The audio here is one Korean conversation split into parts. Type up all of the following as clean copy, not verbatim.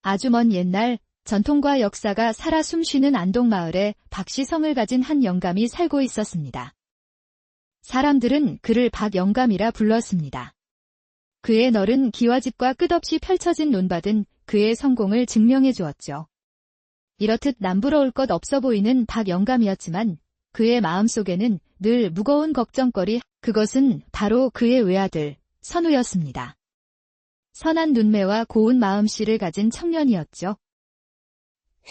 아주 먼 옛날 전통과 역사가 살아 숨쉬는 안동마을에 박씨성을 가진 한 영감이 살고 있었습니다. 사람들은 그를 박영감이라 불렀습니다. 그의 너른 기와집과 끝없이 펼쳐진 논밭은 그의 성공을 증명해 주었죠. 이렇듯 남부러울 것 없어 보이는 박영감이었지만 그의 마음속에는 늘 무거운 걱정거리, 그것은 바로 그의 외아들 선우였습니다. 선한 눈매와 고운 마음씨를 가진 청년이었죠.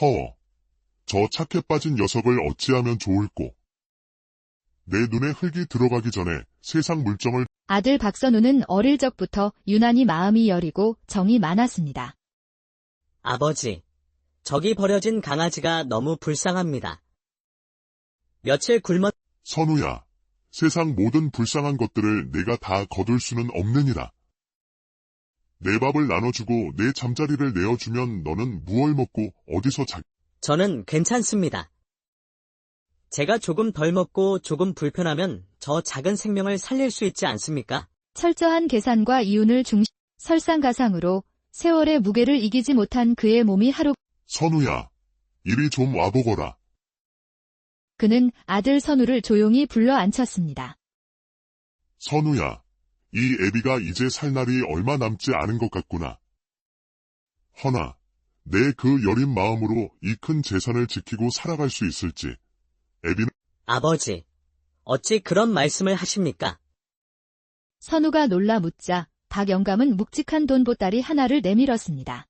허, 저 착해 빠진 녀석을 어찌하면 좋을꼬. 내 눈에 흙이 들어가기 전에 세상 물정을. 아들 박선우는 어릴 적부터 유난히 마음이 여리고 정이 많았습니다. 아버지, 저기 버려진 강아지가 너무 불쌍합니다. 며칠 굶어. 선우야, 세상 모든 불쌍한 것들을 내가 다 거둘 수는 없느니라. 내 밥을 나눠주고 내 잠자리를 내어주면 너는 무얼 먹고 어디서 자. 저는 괜찮습니다. 제가 조금 덜 먹고 조금 불편하면 저 작은 생명을 살릴 수 있지 않습니까? 철저한 계산과 이윤을 설상가상으로 세월의 무게를 이기지 못한 그의 몸이 하루. 선우야, 이리 좀 와보거라. 그는 아들 선우를 조용히 불러 앉혔습니다. 선우야, 이 애비가 이제 살 날이 얼마 남지 않은 것 같구나. 허나, 내 그 여린 마음으로 이 큰 재산을 지키고 살아갈 수 있을지. 애비는. 아버지, 어찌 그런 말씀을 하십니까? 선우가 놀라 묻자 박영감은 묵직한 돈 보따리 하나를 내밀었습니다.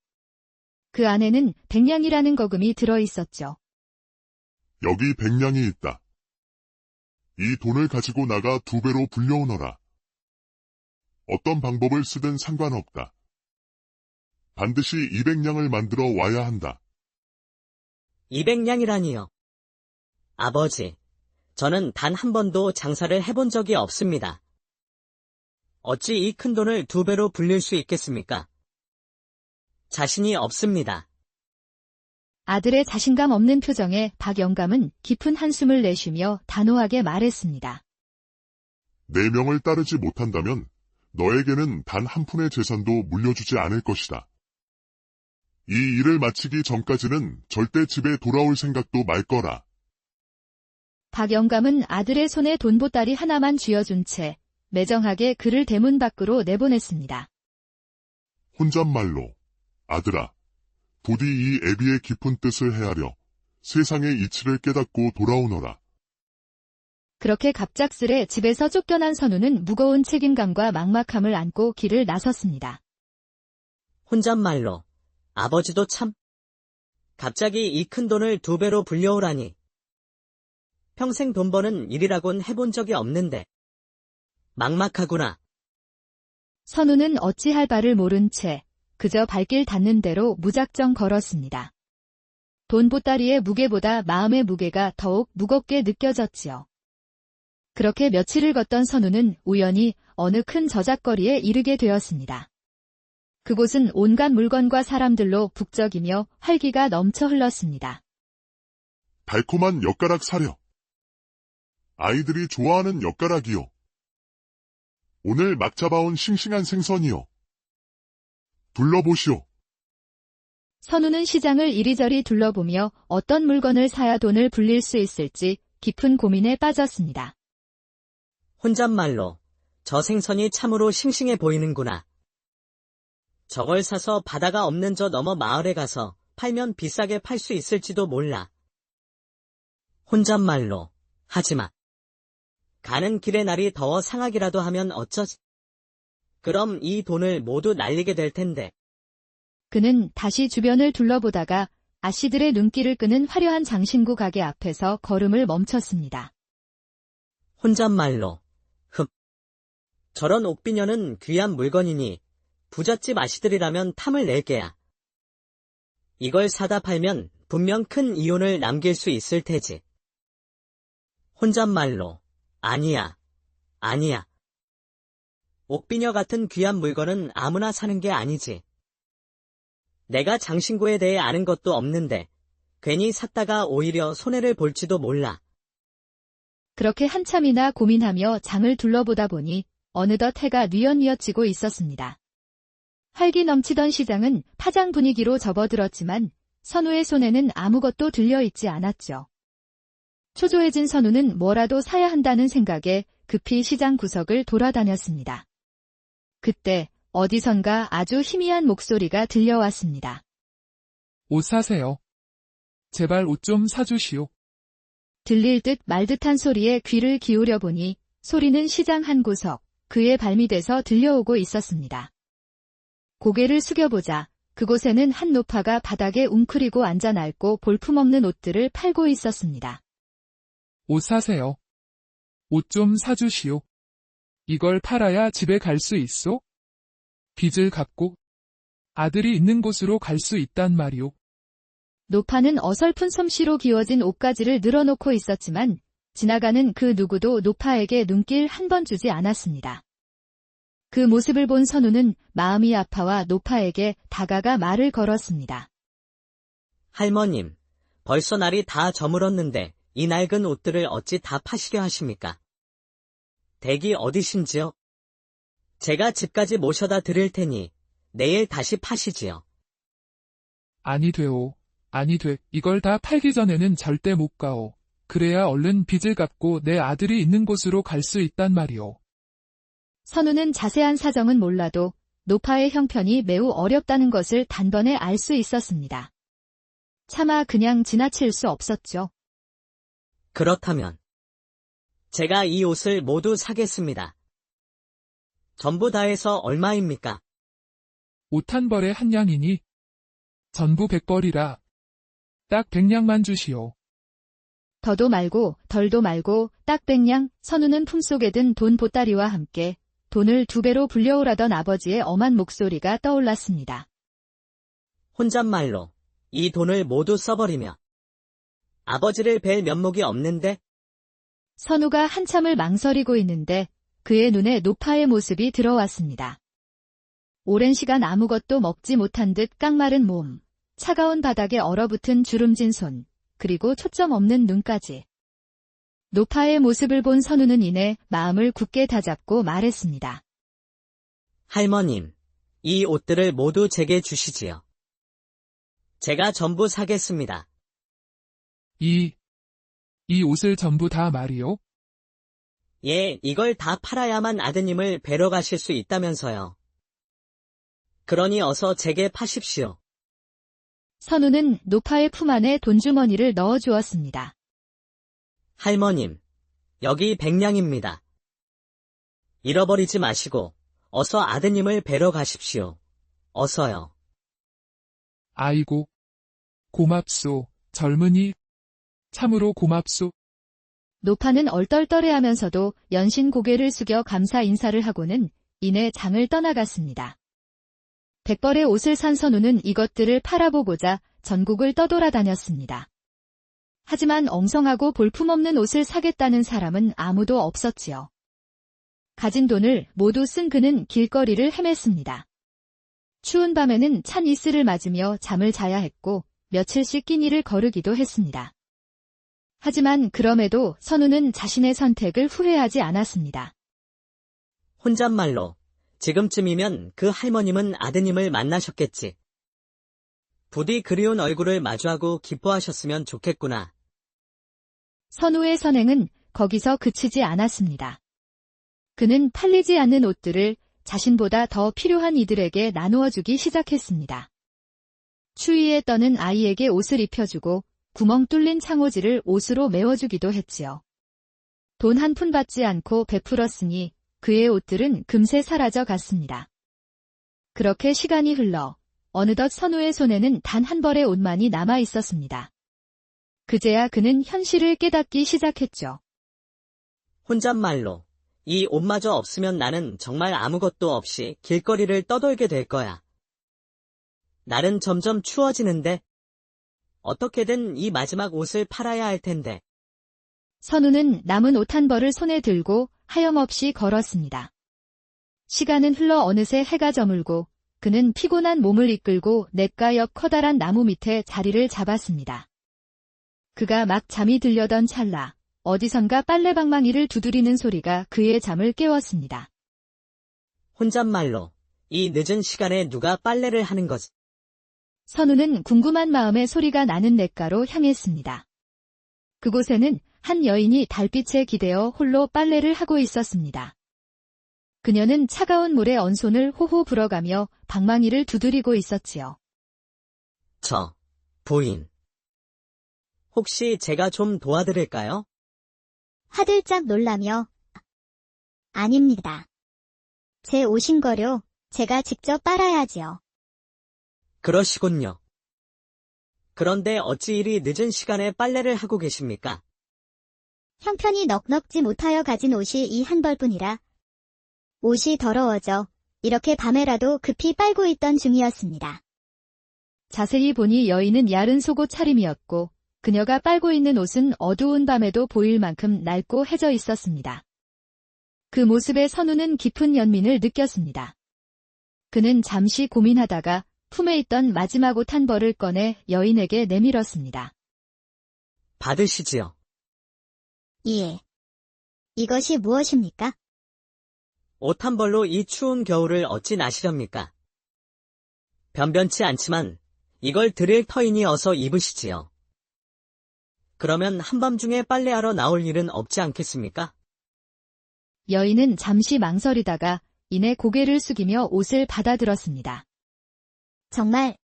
그 안에는 100냥이라는 거금이 들어있었죠. 여기 100냥이 있다. 이 돈을 가지고 나가 2배로 불려오너라. 어떤 방법을 쓰든 상관없다. 반드시 200냥을 만들어 와야 한다. 200냥이라니요. 아버지, 저는 단 한 번도 장사를 해본 적이 없습니다. 어찌 이 큰 돈을 2배로 불릴 수 있겠습니까? 자신이 없습니다. 아들의 자신감 없는 표정에 박영감은 깊은 한숨을 내쉬며 단호하게 말했습니다. 내 명을 따르지 못한다면 너에게는 단 한 푼의 재산도 물려주지 않을 것이다. 이 일을 마치기 전까지는 절대 집에 돌아올 생각도 말 거라. 박영감은 아들의 손에 돈 보따리 하나만 쥐어준 채 매정하게 그를 대문 밖으로 내보냈습니다. 혼잣말로, 아들아, 부디 이 애비의 깊은 뜻을 헤아려 세상의 이치를 깨닫고 돌아오너라. 그렇게 갑작스레 집에서 쫓겨난 선우는 무거운 책임감과 막막함을 안고 길을 나섰습니다. 혼잣말로, 아버지도 참. 갑자기 이 큰 돈을 2배로 불려오라니. 평생 돈 버는 일이라곤 해본 적이 없는데. 막막하구나. 선우는 어찌할 바를 모른 채 그저 발길 닿는 대로 무작정 걸었습니다. 돈 보따리의 무게보다 마음의 무게가 더욱 무겁게 느껴졌지요. 그렇게 며칠을 걷던 선우는 우연히 어느 큰 저작거리에 이르게 되었습니다. 그곳은 온갖 물건과 사람들로 북적이며 활기가 넘쳐 흘렀습니다. 달콤한 엿가락 사려. 아이들이 좋아하는 엿가락이요. 오늘 막 잡아온 싱싱한 생선이요. 둘러보시오. 선우는 시장을 이리저리 둘러보며 어떤 물건을 사야 돈을 불릴 수 있을지 깊은 고민에 빠졌습니다. 혼잣말로, 저 생선이 참으로 싱싱해 보이는구나. 저걸 사서 바다가 없는 저 너머 마을에 가서 팔면 비싸게 팔 수 있을지도 몰라. 혼잣말로, 하지마. 가는 길에 날이 더워 상하기라도 하면 어쩌지? 그럼 이 돈을 모두 날리게 될 텐데. 그는 다시 주변을 둘러보다가 아씨들의 눈길을 끄는 화려한 장신구 가게 앞에서 걸음을 멈췄습니다. 혼잣말로, 저런 옥비녀는 귀한 물건이니 부잣집 아씨들이라면 탐을 낼 게야. 이걸 사다 팔면 분명 큰 이윤을 남길 수 있을 테지. 혼잣말로, 아니야. 옥비녀 같은 귀한 물건은 아무나 사는 게 아니지. 내가 장신구에 대해 아는 것도 없는데 괜히 샀다가 오히려 손해를 볼지도 몰라. 그렇게 한참이나 고민하며 장을 둘러보다 보니 어느덧 해가 뉘엿뉘엿 지고 있었습니다. 활기 넘치던 시장은 파장 분위기로 접어들었지만 선우의 손에는 아무것도 들려있지 않았죠. 초조해진 선우는 뭐라도 사야 한다는 생각에 급히 시장 구석을 돌아다녔습니다. 그때 어디선가 아주 희미한 목소리가 들려왔습니다. 옷 사세요. 제발 옷 좀 사주시오. 들릴 듯 말 듯한 소리에 귀를 기울여 보니 소리는 시장 한 구석, 그의 발밑에서 들려오고 있었습니다. 고개를 숙여보자 그곳에는 한 노파가 바닥에 웅크리고 앉아 낡고 볼품없는 옷들을 팔고 있었습니다. 옷 사세요. 옷 좀 사주시오. 이걸 팔아야 집에 갈 수 있소? 빚을 갚고 아들이 있는 곳으로 갈 수 있단 말이오. 노파는 어설픈 솜씨로 기워진 옷가지를 늘어놓고 있었지만 지나가는 그 누구도 노파에게 눈길 한 번 주지 않았습니다. 그 모습을 본 선우는 마음이 아파와 노파에게 다가가 말을 걸었습니다. 할머님, 벌써 날이 다 저물었는데 이 낡은 옷들을 어찌 다 파시려 하십니까? 댁이 어디신지요? 제가 집까지 모셔다 드릴 테니 내일 다시 파시지요. 아니 돼오. 아니 돼. 이걸 다 팔기 전에는 절대 못 가오. 그래야 얼른 빚을 갚고 내 아들이 있는 곳으로 갈 수 있단 말이오. 선우는 자세한 사정은 몰라도 노파의 형편이 매우 어렵다는 것을 단번에 알 수 있었습니다. 차마 그냥 지나칠 수 없었죠. 그렇다면 제가 이 옷을 모두 사겠습니다. 전부 다 해서 얼마입니까? 옷 한 벌에 한 냥이니 전부 100벌이라 딱 100냥만 주시오. 더도 말고 덜도 말고 딱 100냥. 선우는 품속에 든 돈 보따리와 함께 돈을 2배로 불려오라던 아버지의 엄한 목소리가 떠올랐습니다. 혼잣말로 이 돈을 모두 써버리며 아버지를 뵐 면목이 없는데? 선우가 한참을 망설이고 있는데 그의 눈에 노파의 모습이 들어왔습니다. 오랜 시간 아무것도 먹지 못한 듯 깡마른 몸, 차가운 바닥에 얼어붙은 주름진 손, 그리고 초점 없는 눈까지. 노파의 모습을 본 선우는 이내 마음을 굳게 다잡고 말했습니다. 할머님, 이 옷들을 모두 제게 주시지요. 제가 전부 사겠습니다. 이 옷을 전부 다 말이오? 예, 이걸 다 팔아야만 아드님을 뵈러 가실 수 있다면서요. 그러니 어서 제게 파십시오. 선우는 노파의 품 안에 돈주머니를 넣어주었습니다. 할머님, 여기 100냥입니다. 잃어버리지 마시고 어서 아드님을 뵈러 가십시오. 어서요. 아이고, 고맙소, 젊은이. 참으로 고맙소. 노파는 얼떨떨해하면서도 연신 고개를 숙여 감사 인사를 하고는 이내 장을 떠나갔습니다. 100벌의 옷을 산 선우는 이것들을 팔아보고자 전국을 떠돌아다녔습니다. 하지만 엉성하고 볼품없는 옷을 사겠다는 사람은 아무도 없었지요. 가진 돈을 모두 쓴 그는 길거리를 헤맸습니다. 추운 밤에는 찬 이슬을 맞으며 잠을 자야 했고 며칠씩 끼니를 거르기도 했습니다. 하지만 그럼에도 선우는 자신의 선택을 후회하지 않았습니다. 혼잣말로 지금쯤이면 그 할머님은 아드님을 만나셨겠지. 부디 그리운 얼굴을 마주하고 기뻐하셨으면 좋겠구나. 선우의 선행은 거기서 그치지 않았습니다. 그는 팔리지 않는 옷들을 자신보다 더 필요한 이들에게 나누어 주기 시작했습니다. 추위에 떠는 아이에게 옷을 입혀주고 구멍 뚫린 창호지를 옷으로 메워주기도 했지요. 돈 한 푼 받지 않고 베풀었으니 그의 옷들은 금세 사라져 갔습니다. 그렇게 시간이 흘러 어느덧 선우의 손에는 단 한 벌의 옷만이 남아 있었습니다. 그제야 그는 현실을 깨닫기 시작했죠. 혼잣말로 이 옷마저 없으면 나는 정말 아무것도 없이 길거리를 떠돌게 될 거야. 날은 점점 추워지는데 어떻게든 이 마지막 옷을 팔아야 할 텐데. 선우는 남은 옷 한 벌을 손에 들고 하염없이 걸었습니다. 시간은 흘러 어느새 해가 저물고 그는 피곤한 몸을 이끌고 냇가 옆 커다란 나무 밑에 자리를 잡았습니다. 그가 막 잠이 들려던 찰나 어디선가 빨래방망이를 두드리는 소리가 그의 잠을 깨웠습니다. 혼잣말로 이 늦은 시간에 누가 빨래를 하는 거지? 선우는 궁금한 마음에 소리가 나는 냇가로 향했습니다. 그곳에는 한 여인이 달빛에 기대어 홀로 빨래를 하고 있었습니다. 그녀는 차가운 물에 언손을 호호 불어가며 방망이를 두드리고 있었지요. 부인. 혹시 제가 좀 도와드릴까요? 화들짝 놀라며 아닙니다. 제 옷인 거요. 제가 직접 빨아야지요. 그러시군요. 그런데 어찌 이리 늦은 시간에 빨래를 하고 계십니까? 형편이 넉넉지 못하여 가진 옷이 이 한 벌뿐이라 옷이 더러워져 이렇게 밤에라도 급히 빨고 있던 중이었습니다. 자세히 보니 여인은 야른 속옷 차림이었고 그녀가 빨고 있는 옷은 어두운 밤에도 보일 만큼 낡고 해져 있었습니다. 그 모습에 선우는 깊은 연민을 느꼈습니다. 그는 잠시 고민하다가 품에 있던 마지막 옷 한 벌을 꺼내 여인에게 내밀었습니다. 받으시지요. 예. 이것이 무엇입니까? 옷 한 벌로 이 추운 겨울을 어찌 나시렵니까? 변변치 않지만 이걸 드릴 터이니 어서 입으시지요. 그러면 한밤중에 빨래하러 나올 일은 없지 않겠습니까? 여인은 잠시 망설이다가 이내 고개를 숙이며 옷을 받아들었습니다. 정말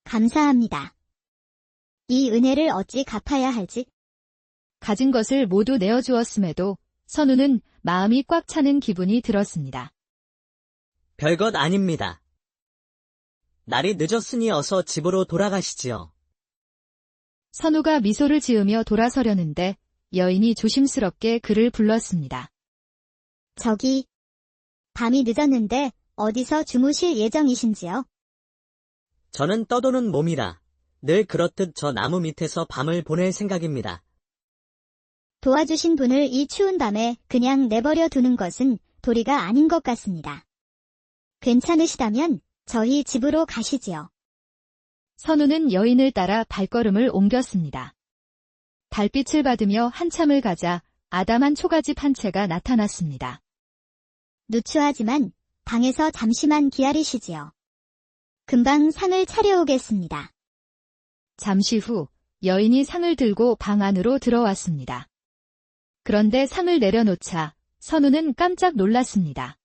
감사합니다. 이 은혜를 어찌 갚아야 할지. 가진 것을 모두 내어주었음에도 선우는 마음이 꽉 차는 기분이 들었습니다. 별것 아닙니다. 날이 늦었으니 어서 집으로 돌아가시지요. 선우가 미소를 지으며 돌아서려는데 여인이 조심스럽게 그를 불렀습니다. 저기, 밤이 늦었는데 어디서 주무실 예정이신지요? 저는 떠도는 몸이라 늘 그렇듯 저 나무 밑에서 밤을 보낼 생각입니다. 도와주신 분을 이 추운 밤에 그냥 내버려 두는 것은 도리가 아닌 것 같습니다. 괜찮으시다면 저희 집으로 가시지요. 선우는 여인을 따라 발걸음을 옮겼습니다. 달빛을 받으며 한참을 가자 아담한 초가집 한 채가 나타났습니다. 누추하지만 방에서 잠시만 기다리시지요. 금방 상을 차려오겠습니다. 잠시 후 여인이 상을 들고 방 안으로 들어왔습니다. 그런데 상을 내려놓자 선우는 깜짝 놀랐습니다.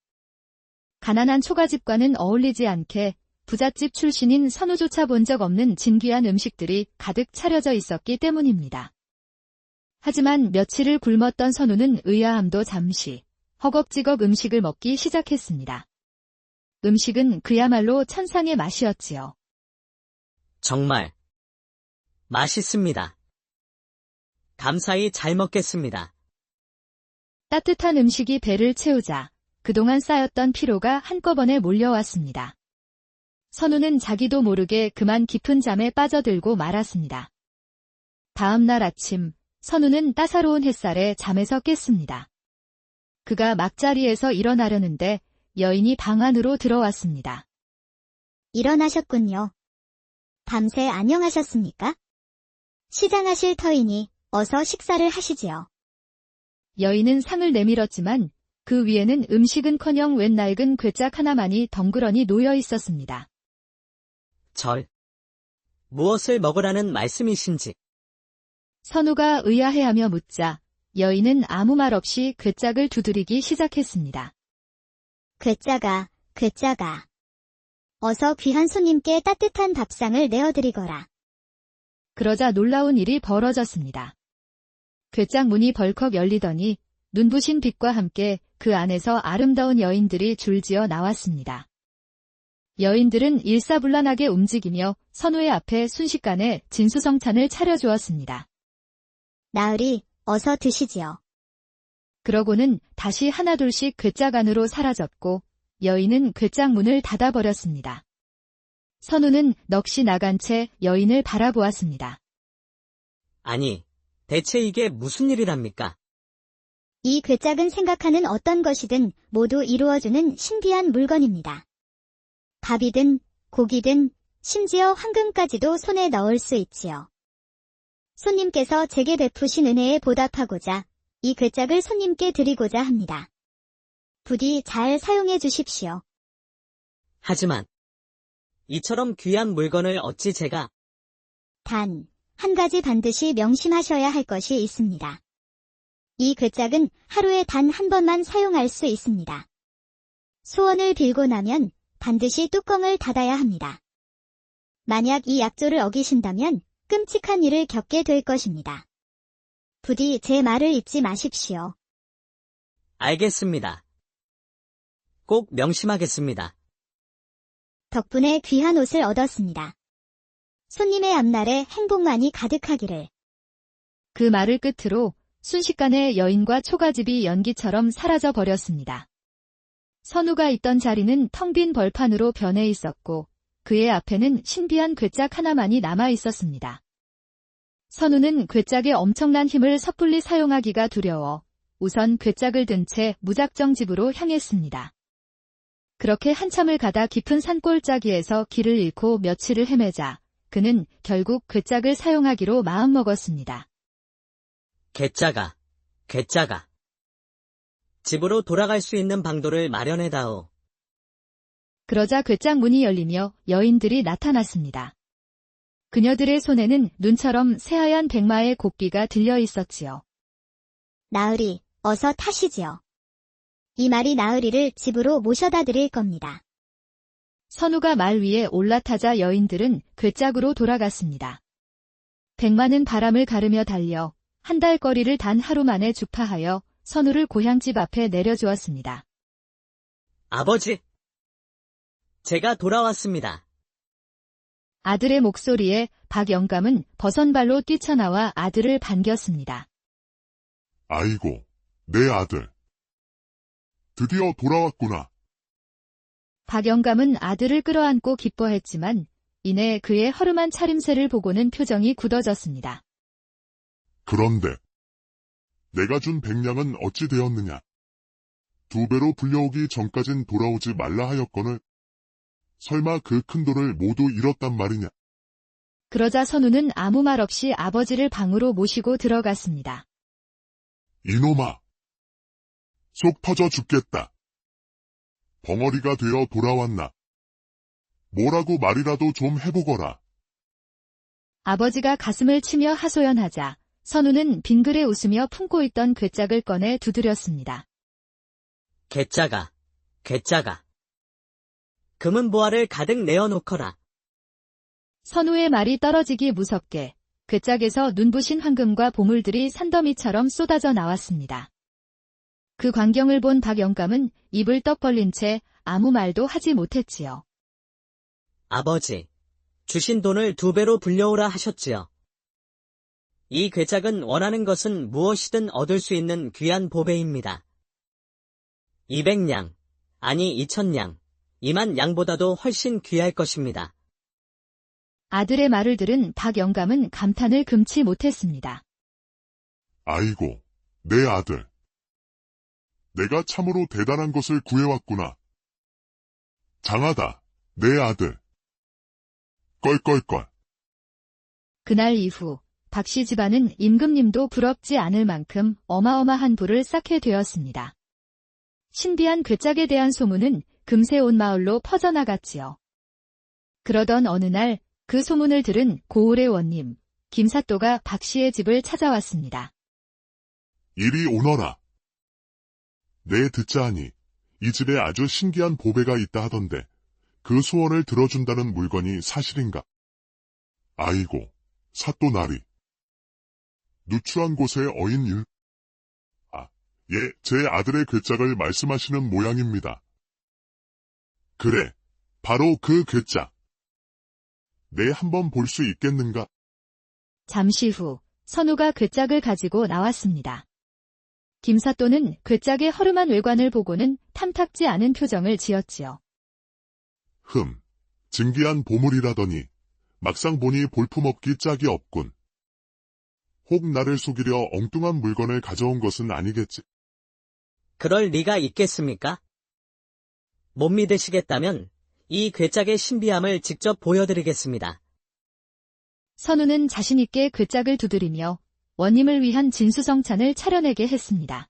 가난한 초가집과는 어울리지 않게 부잣집 출신인 선우조차 본 적 없는 진귀한 음식들이 가득 차려져 있었기 때문입니다. 하지만 며칠을 굶었던 선우는 의아함도 잠시 허겁지겁 음식을 먹기 시작했습니다. 음식은 그야말로 천상의 맛이었지요. 정말 맛있습니다. 감사히 잘 먹겠습니다. 따뜻한 음식이 배를 채우자 그동안 쌓였던 피로가 한꺼번에 몰려왔습니다. 선우는 자기도 모르게 그만 깊은 잠에 빠져들고 말았습니다. 다음 날 아침, 선우는 따사로운 햇살에 잠에서 깼습니다. 그가 막자리에서 일어나려는데 여인이 방 안으로 들어왔습니다. 일어나셨군요. 밤새 안녕하셨습니까? 시장하실 터이니 어서 식사를 하시지요. 여인은 상을 내밀었지만 그 위에는 음식은커녕 웬 낡은 괴짝 하나만이 덩그러니 놓여 있었습니다. 무엇을 먹으라는 말씀이신지. 선우가 의아해하며 묻자 여인은 아무 말 없이 괴짝을 두드리기 시작했습니다. 괴짝아, 괴짝아. 어서 귀한 손님께 따뜻한 밥상을 내어드리거라. 그러자 놀라운 일이 벌어졌습니다. 괴짝 문이 벌컥 열리더니 눈부신 빛과 함께 그 안에서 아름다운 여인들이 줄지어 나왔습니다. 여인들은 일사불란하게 움직이며 선우의 앞에 순식간에 진수성찬을 차려주었습니다. 나으리, 어서 드시지요. 그러고는 다시 하나둘씩 괴짝 안으로 사라졌고 여인은 괴짝 문을 닫아버렸습니다. 선우는 넋이 나간 채 여인을 바라보았습니다. 아니, 대체 이게 무슨 일이랍니까? 이 괴짝은 생각하는 어떤 것이든 모두 이루어주는 신비한 물건입니다. 밥이든 고기든 심지어 황금까지도 손에 넣을 수 있지요. 손님께서 제게 베푸신 은혜에 보답하고자 이 괴짝을 손님께 드리고자 합니다. 부디 잘 사용해 주십시오. 하지만 이처럼 귀한 물건을 어찌 제가 단, 한 가지 반드시 명심하셔야 할 것이 있습니다. 이 괴짝은 하루에 단 한 번만 사용할 수 있습니다. 소원을 빌고 나면 반드시 뚜껑을 닫아야 합니다. 만약 이 약조를 어기신다면 끔찍한 일을 겪게 될 것입니다. 부디 제 말을 잊지 마십시오. 알겠습니다. 꼭 명심하겠습니다. 덕분에 귀한 옷을 얻었습니다. 손님의 앞날에 행복만이 가득하기를. 그 말을 끝으로 순식간에 여인과 초가집이 연기처럼 사라져 버렸습니다. 선우가 있던 자리는 텅 빈 벌판으로 변해 있었고 그의 앞에는 신비한 괴짝 하나만이 남아 있었습니다. 선우는 괴짝의 엄청난 힘을 섣불리 사용하기가 두려워 우선 괴짝을 든 채 무작정 집으로 향했습니다. 그렇게 한참을 가다 깊은 산골짜기에서 길을 잃고 며칠을 헤매자 그는 결국 괴짝을 사용하기로 마음먹었습니다. 괴짜가, 괴짜가. 집으로 돌아갈 수 있는 방도를 마련해다오. 그러자 괴짝 문이 열리며 여인들이 나타났습니다. 그녀들의 손에는 눈처럼 새하얀 백마의 곡기가 들려 있었지요. 나으리, 어서 타시지요. 이 말이 나으리를 집으로 모셔다 드릴 겁니다. 선우가 말 위에 올라타자 여인들은 괴짝으로 돌아갔습니다. 백마는 바람을 가르며 달려 한 달 거리를 단 하루 만에 주파하여 선우를 고향집 앞에 내려주었습니다. 아버지! 제가 돌아왔습니다. 아들의 목소리에 박영감은 버선발로 뛰쳐나와 아들을 반겼습니다. 아이고, 내 아들. 드디어 돌아왔구나. 박영감은 아들을 끌어안고 기뻐했지만 이내 그의 허름한 차림새를 보고는 표정이 굳어졌습니다. 그런데 내가 준 백냥은 어찌 되었느냐? 2배로 불려오기 전까진 돌아오지 말라 하였거늘 설마 그 큰 돈을 모두 잃었단 말이냐? 그러자 선우는 아무 말 없이 아버지를 방으로 모시고 들어갔습니다. 이놈아! 속 터져 죽겠다. 벙어리가 되어 돌아왔나? 뭐라고 말이라도 좀 해보거라. 아버지가 가슴을 치며 하소연하자 선우는 빙그레 웃으며 품고 있던 괴짝을 꺼내 두드렸습니다. 괴짜가, 괴짜가. 금은 보화를 가득 내어놓거라. 선우의 말이 떨어지기 무섭게 괴짝에서 눈부신 황금과 보물들이 산더미처럼 쏟아져 나왔습니다. 그 광경을 본 박영감은 입을 떡 벌린 채 아무 말도 하지 못했지요. 아버지, 주신 돈을 2배로 불려오라 하셨지요. 이 괴짝은 원하는 것은 무엇이든 얻을 수 있는 귀한 보배입니다. 200냥, 아니 2000냥, 2만 양보다도 훨씬 귀할 것입니다. 아들의 말을 들은 박영감은 감탄을 금치 못했습니다. 아이고, 내 아들. 내가 참으로 대단한 것을 구해왔구나. 장하다, 내 아들. 껄껄껄. 그날 이후 박씨 집안은 임금님도 부럽지 않을 만큼 어마어마한 부를 쌓게 되었습니다. 신비한 괴짝에 대한 소문은 금세 온 마을로 퍼져나갔지요. 그러던 어느 날 그 소문을 들은 고을의 원님, 김사또가 박씨의 집을 찾아왔습니다. 이리 오너라. 내 듣자하니 이 집에 아주 신기한 보배가 있다 하던데 그 소원을 들어준다는 물건이 사실인가? 아이고, 사또나리. 누추한 곳에 어인 일. 예, 제 아들의 괴짝을 말씀하시는 모양입니다. 그래, 바로 그 괴짝. 내 한번 볼 수 있겠는가? 잠시 후 선우가 괴짝을 가지고 나왔습니다. 김사또는 괴짝의 허름한 외관을 보고는 탐탁지 않은 표정을 지었지요. 진기한 보물이라더니 막상 보니 볼품없기 짝이 없군. 혹 나를 속이려 엉뚱한 물건을 가져온 것은 아니겠지? 그럴 리가 있겠습니까? 못 믿으시겠다면 이 괴짝의 신비함을 직접 보여드리겠습니다. 선우는 자신있게 괴짝을 두드리며 원님을 위한 진수성찬을 차려내게 했습니다.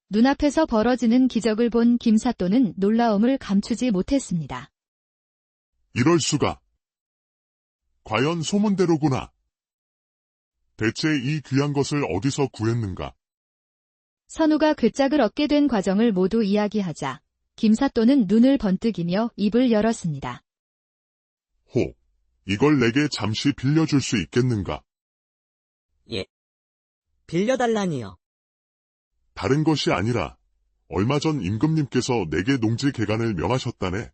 눈앞에서 벌어지는 기적을 본 김사또는 놀라움을 감추지 못했습니다. 이럴 수가. 과연 소문대로구나. 대체 이 귀한 것을 어디서 구했는가? 선우가 괴짝을 얻게 된 과정을 모두 이야기하자 김사또는 눈을 번뜩이며 입을 열었습니다. 호, 이걸 내게 잠시 빌려줄 수 있겠는가? 예. 빌려달라니요. 다른 것이 아니라 얼마 전 임금님께서 내게 농지 개간을 명하셨다네.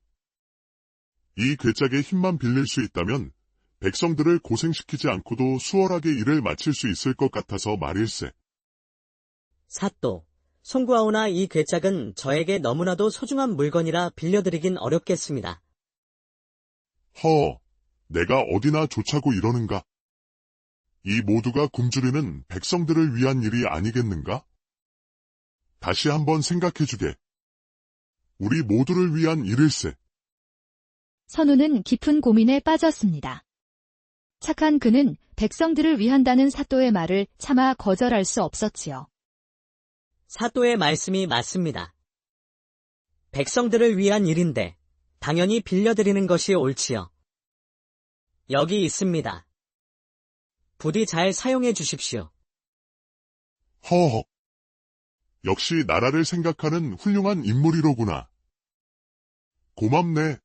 이 괴짝의 힘만 빌릴 수 있다면 백성들을 고생시키지 않고도 수월하게 일을 마칠 수 있을 것 같아서 말일세. 사또, 송구하오나 이 괴짝은 저에게 너무나도 소중한 물건이라 빌려드리긴 어렵겠습니다. 내가 어디나 좋자고 이러는가? 이 모두가 굶주리는 백성들을 위한 일이 아니겠는가? 다시 한번 생각해주게. 우리 모두를 위한 일일세. 선우는 깊은 고민에 빠졌습니다. 착한 그는 백성들을 위한다는 사또의 말을 차마 거절할 수 없었지요. 사또의 말씀이 맞습니다. 백성들을 위한 일인데 당연히 빌려드리는 것이 옳지요. 여기 있습니다. 부디 잘 사용해 주십시오. 역시 나라를 생각하는 훌륭한 인물이로구나. 고맙네.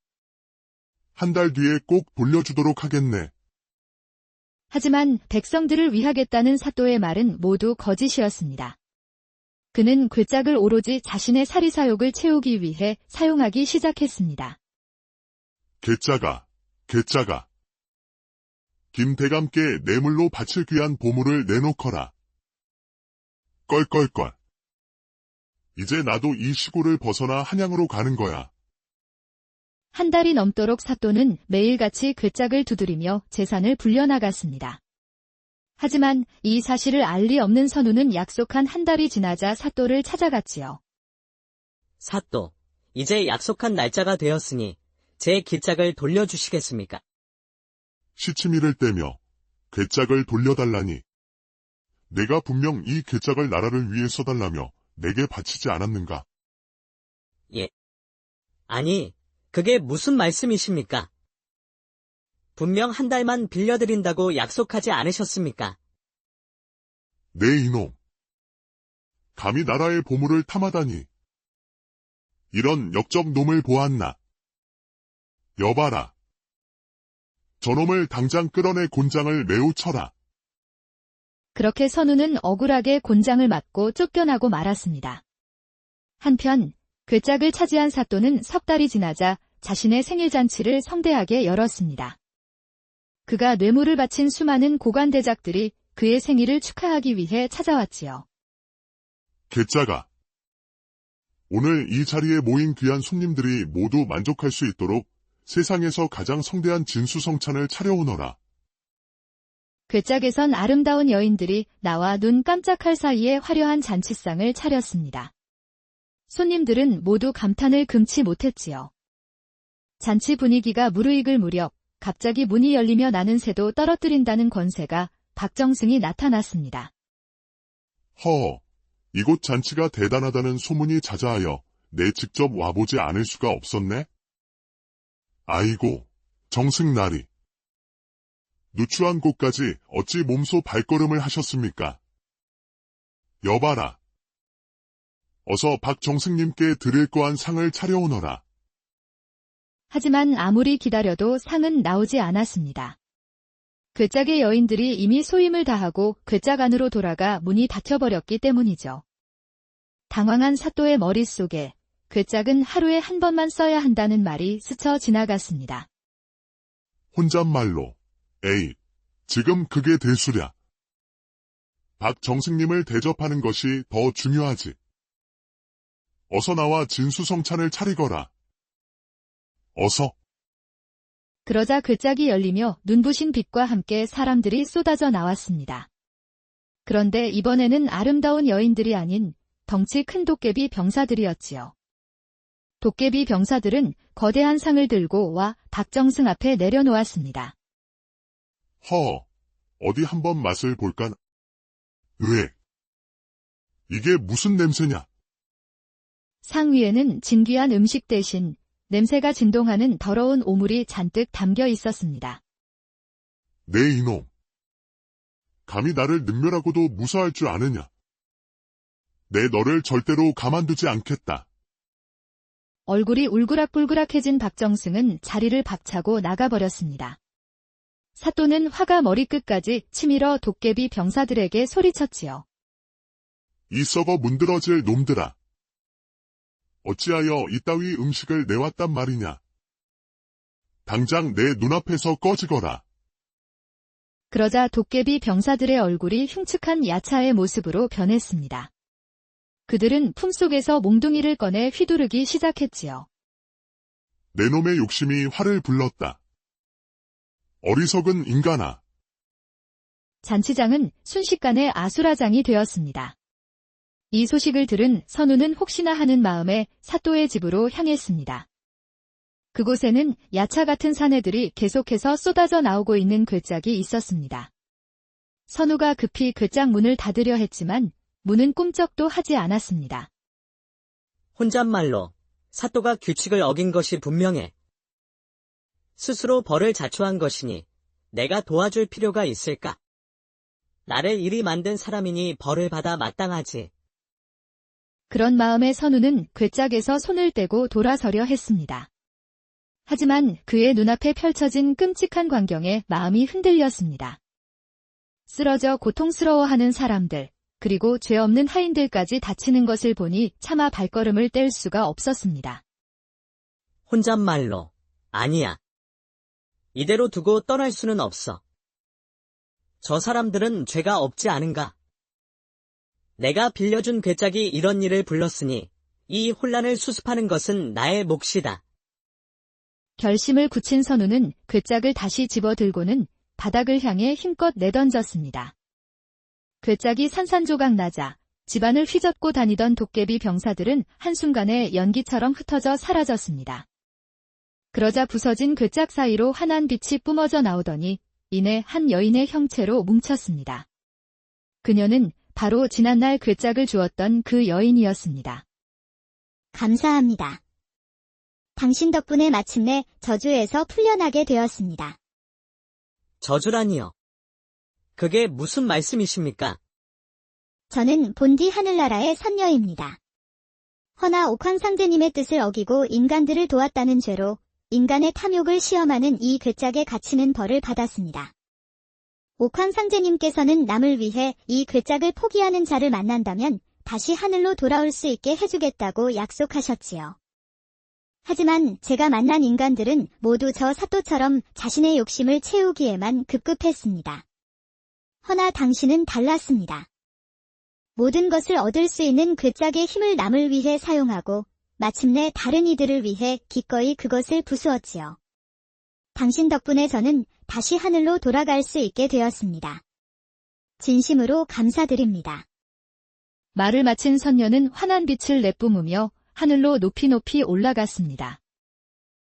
한 달 뒤에 꼭 돌려주도록 하겠네. 하지만 백성들을 위하겠다는 사또의 말은 모두 거짓이었습니다. 그는 괴짝을 오로지 자신의 사리사욕을 채우기 위해 사용하기 시작했습니다. 괴짜가. 김대감께 뇌물로 바칠 귀한 보물을 내놓거라. 껄껄껄. 이제 나도 이 시골을 벗어나 한양으로 가는 거야. 한 달이 넘도록 사또는 매일같이 괴짝을 두드리며 재산을 불려나갔습니다. 하지만 이 사실을 알 리 없는 선우는 약속한 한 달이 지나자 사또를 찾아갔지요. 사또, 이제 약속한 날짜가 되었으니 제 기짝을 돌려주시겠습니까? 시치미를 떼며 괴짝을 돌려달라니. 내가 분명 이 괴짝을 나라를 위해 써달라며 내게 바치지 않았는가? 예. 아니, 그게 무슨 말씀이십니까? 분명 한 달만 빌려드린다고 약속하지 않으셨습니까? 네 이놈. 감히 나라의 보물을 탐하다니. 이런 역적 놈을 보았나. 여봐라. 저놈을 당장 끌어내 곤장을 매우 쳐라. 그렇게 선우는 억울하게 곤장을 맞고 쫓겨나고 말았습니다. 한편 괴짝을 차지한 사또는 석 달이 지나자 자신의 생일잔치를 성대하게 열었습니다. 그가 뇌물을 바친 수많은 고관대작들이 그의 생일을 축하하기 위해 찾아왔지요. 괴짜가. 오늘 이 자리에 모인 귀한 손님들이 모두 만족할 수 있도록 세상에서 가장 성대한 진수성찬을 차려오너라. 괴짝에선 아름다운 여인들이 나와 눈 깜짝할 사이에 화려한 잔치상을 차렸습니다. 손님들은 모두 감탄을 금치 못했지요. 잔치 분위기가 무르익을 무렵 갑자기 문이 열리며 나는 새도 떨어뜨린다는 권세가 박정승이 나타났습니다. 이곳 잔치가 대단하다는 소문이 자자하여 내 직접 와보지 않을 수가 없었네? 아이고, 정승나리. 누추한 곳까지 어찌 몸소 발걸음을 하셨습니까? 여봐라. 어서 박정승님께 드릴 거한 상을 차려오너라. 하지만 아무리 기다려도 상은 나오지 않았습니다. 괴짝의 여인들이 이미 소임을 다하고 괴짝 안으로 돌아가 문이 닫혀버렸기 때문이죠. 당황한 사또의 머릿속에 괴짝은 하루에 한 번만 써야 한다는 말이 스쳐 지나갔습니다. 혼잣말로. 에이, 지금 그게 대수랴. 박정승님을 대접하는 것이 더 중요하지. 어서 나와 진수성찬을 차리거라. 어서. 그러자 괴짝이 열리며 눈부신 빛과 함께 사람들이 쏟아져 나왔습니다. 그런데 이번에는 아름다운 여인들이 아닌 덩치 큰 도깨비 병사들이었지요. 도깨비 병사들은 거대한 상을 들고 와 박정승 앞에 내려놓았습니다. 어디 한번 맛을 볼까? 왜? 이게 무슨 냄새냐? 상 위에는 진귀한 음식 대신 냄새가 진동하는 더러운 오물이 잔뜩 담겨 있었습니다. 내 이놈. 감히 나를 능멸하고도 무사할 줄 아느냐. 내 너를 절대로 가만두지 않겠다. 얼굴이 울그락불그락해진 박정승은 자리를 박차고 나가버렸습니다. 사또는 화가 머리끝까지 치밀어 도깨비 병사들에게 소리쳤지요. 이 썩어 문드러질 놈들아. 어찌하여 이따위 음식을 내왔단 말이냐. 당장 내 눈앞에서 꺼지거라. 그러자 도깨비 병사들의 얼굴이 흉측한 야차의 모습으로 변했습니다. 그들은 품속에서 몽둥이를 꺼내 휘두르기 시작했지요. 내 놈의 욕심이 화를 불렀다. 어리석은 인간아. 잔치장은 순식간에 아수라장이 되었습니다. 이 소식을 들은 선우는 혹시나 하는 마음에 사또의 집으로 향했습니다. 그곳에는 야차 같은 사내들이 계속해서 쏟아져 나오고 있는 괴짝이 있었습니다. 선우가 급히 괴짝 문을 닫으려 했지만 문은 꿈쩍도 하지 않았습니다. 혼잣말로 사또가 규칙을 어긴 것이 분명해. 스스로 벌을 자초한 것이니 내가 도와줄 필요가 있을까? 나를 이리 만든 사람이니 벌을 받아 마땅하지. 그런 마음에 선우는 괴짝에서 손을 떼고 돌아서려 했습니다. 하지만 그의 눈앞에 펼쳐진 끔찍한 광경에 마음이 흔들렸습니다. 쓰러져 고통스러워하는 사람들, 그리고 죄 없는 하인들까지 다치는 것을 보니 차마 발걸음을 뗄 수가 없었습니다. 혼잣말로 아니야. 이대로 두고 떠날 수는 없어. 저 사람들은 죄가 없지 않은가? 내가 빌려준 괴짝이 이런 일을 불렀으니 이 혼란을 수습하는 것은 나의 몫이다. 결심을 굳힌 선우는 괴짝을 다시 집어들고는 바닥을 향해 힘껏 내던졌습니다. 괴짝이 산산조각 나자 집안을 휘젓고 다니던 도깨비 병사들은 한순간에 연기처럼 흩어져 사라졌습니다. 그러자 부서진 괴짝 사이로 환한 빛이 뿜어져 나오더니 이내 한 여인의 형체로 뭉쳤습니다. 그녀는 바로 지난날 괴짝을 주었던 그 여인이었습니다. 감사합니다. 당신 덕분에 마침내 저주에서 풀려나게 되었습니다. 저주라니요. 그게 무슨 말씀이십니까? 저는 본디 하늘나라의 선녀입니다. 허나 옥황상제님의 뜻을 어기고 인간들을 도왔다는 죄로 인간의 탐욕을 시험하는 이 괴짝에 갇히는 벌을 받았습니다. 옥황상제님께서는 남을 위해 이 괴짝을 포기하는 자를 만난다면 다시 하늘로 돌아올 수 있게 해주겠다고 약속하셨지요. 하지만 제가 만난 인간들은 모두 저 사또처럼 자신의 욕심을 채우기에만 급급했습니다. 허나 당신은 달랐습니다. 모든 것을 얻을 수 있는 괴짝의 힘을 남을 위해 사용하고 마침내 다른 이들을 위해 기꺼이 그것을 부수었지요. 당신 덕분에 저는 다시 하늘로 돌아갈 수 있게 되었습니다. 진심으로 감사드립니다. 말을 마친 선녀는 환한 빛을 내뿜으며 하늘로 높이 높이 올라갔습니다.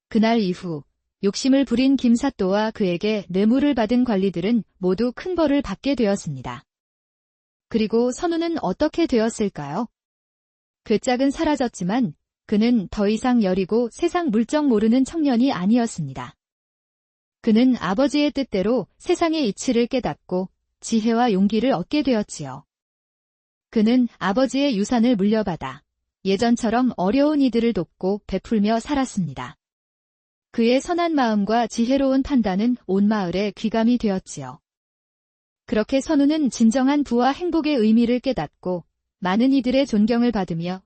그날 이후 욕심을 부린 김사또와 그에게 뇌물을 받은 관리들은 모두 큰 벌을 받게 되었습니다. 그리고 선우는 어떻게 되었을까요? 괴짝은 사라졌지만 그는 더 이상 여리고 세상 물정 모르는 청년이 아니었습니다. 그는 아버지의 뜻대로 세상의 이치를 깨닫고 지혜와 용기를 얻게 되었지요. 그는 아버지의 유산을 물려받아 예전처럼 어려운 이들을 돕고 베풀며 살았습니다. 그의 선한 마음과 지혜로운 판단은 온 마을에 귀감이 되었지요. 그렇게 선우는 진정한 부와 행복의 의미를 깨닫고 많은 이들의 존경을 받으며